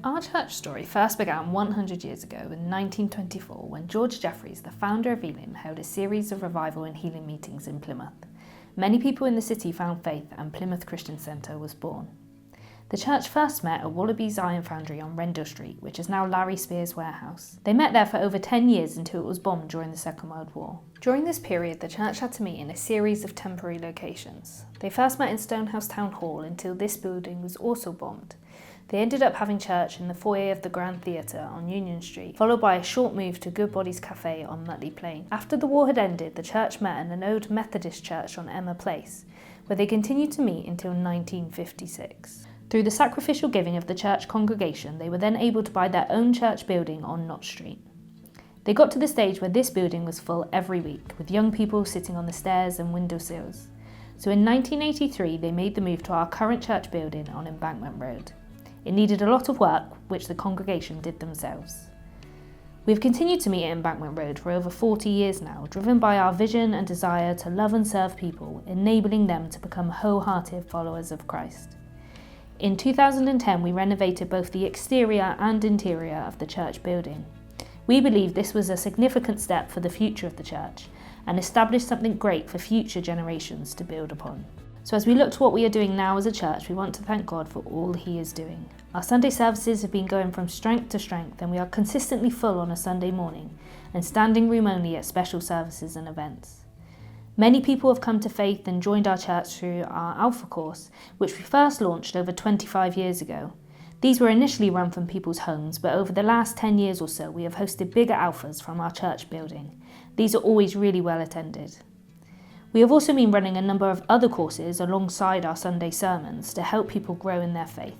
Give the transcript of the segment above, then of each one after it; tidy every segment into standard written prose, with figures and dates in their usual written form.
Our church story first began 100 years ago in 1924 when George Jeffreys, the founder of Elim, held a series of revival and healing meetings in Plymouth. Many people in the city found faith and Plymouth Christian Centre was born. The church first met at Wallaby's Iron Foundry on Rendell Street, which is now Larry Spears Warehouse. They met there for over 10 years until it was bombed during the Second World War. During this period, the church had to meet in a series of temporary locations. They first met in Stonehouse Town Hall until this building was also bombed. They ended up having church in the foyer of the Grand Theatre on Union Street, followed by a short move to Good Bodies Cafe on Mutley Plain. After the war had ended, the church met in an old Methodist church on Emma Place, where they continued to meet until 1956. Through the sacrificial giving of the church congregation, they were then able to buy their own church building on Knott Street. They got to the stage where this building was full every week, with young people sitting on the stairs and windowsills. So in 1983, they made the move to our current church building on Embankment Road. It needed a lot of work, which the congregation did themselves. We have continued to meet at Embankment Road for over 40 years now, driven by our vision and desire to love and serve people, enabling them to become wholehearted followers of Christ. In 2010, we renovated both the exterior and interior of the church building. We believe this was a significant step for the future of the church and established something great for future generations to build upon. So as we look to what we are doing now as a church, we want to thank God for all He is doing. Our Sunday services have been going from strength to strength, and we are consistently full on a Sunday morning and standing room only at special services and events. Many people have come to faith and joined our church through our Alpha course, which we first launched over 25 years ago. These were initially run from people's homes, but over the last 10 years or so, we have hosted bigger Alphas from our church building. These are always really well attended. We have also been running a number of other courses alongside our Sunday sermons to help people grow in their faith.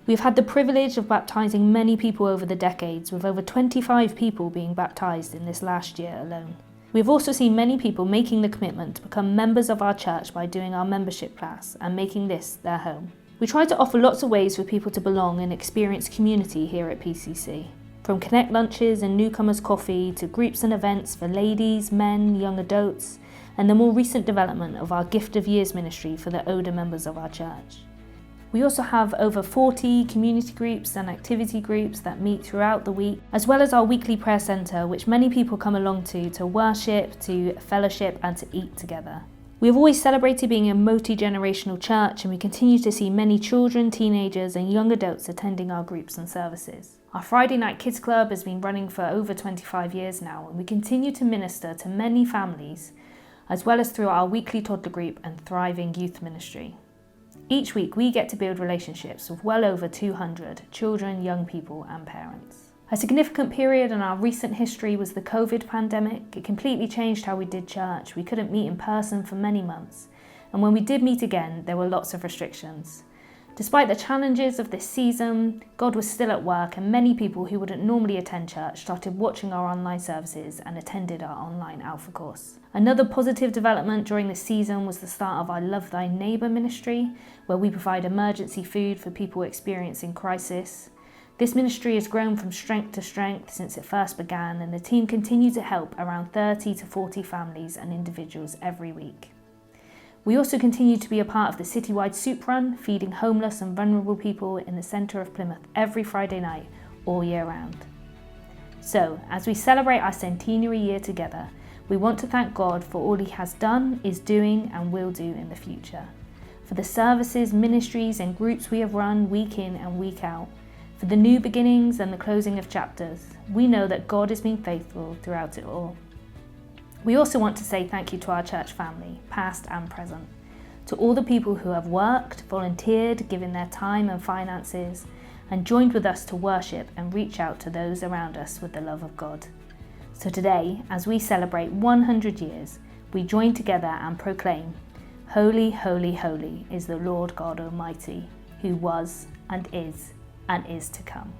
We've had the privilege of baptising many people over the decades, with over 25 people being baptised in this last year alone. We've also seen many people making the commitment to become members of our church by doing our membership class and making this their home. We try to offer lots of ways for people to belong and experience community here at PCC. From connect lunches and newcomers coffee to groups and events for ladies, men, young adults, and the more recent development of our Gift of Years ministry for the older members of our church. We also have over 40 community groups and activity groups that meet throughout the week, as well as our weekly prayer centre, which many people come along to worship, to fellowship and to eat together. We have always celebrated being a multi-generational church, and we continue to see many children, teenagers and young adults attending our groups and services. Our Friday Night Kids Club has been running for over 25 years now, and we continue to minister to many families, as well as through our weekly toddler group and thriving youth ministry. Each week we get to build relationships with well over 200 children, young people and parents. A significant period in our recent history was the COVID pandemic. It completely changed how we did church. We couldn't meet in person for many months, and when we did meet again, there were lots of restrictions. Despite the challenges of this season, God was still at work, and many people who wouldn't normally attend church started watching our online services and attended our online Alpha course. Another positive development during this season was the start of our Love Thy Neighbour ministry, where we provide emergency food for people experiencing crisis. This ministry has grown from strength to strength since it first began, and the team continue to help around 30 to 40 families and individuals every week. We also continue to be a part of the citywide soup run, feeding homeless and vulnerable people in the centre of Plymouth every Friday night, all year round. So, as we celebrate our centenary year together, we want to thank God for all He has done, is doing and will do in the future. For the services, ministries and groups we have run week in and week out. For the new beginnings and the closing of chapters. We know that God has been faithful throughout it all. We also want to say thank you to our church family, past and present, to all the people who have worked, volunteered, given their time and finances, and joined with us to worship and reach out to those around us with the love of God. So today, as we celebrate 100 years, we join together and proclaim, Holy, holy, holy is the Lord God Almighty, who was and is to come.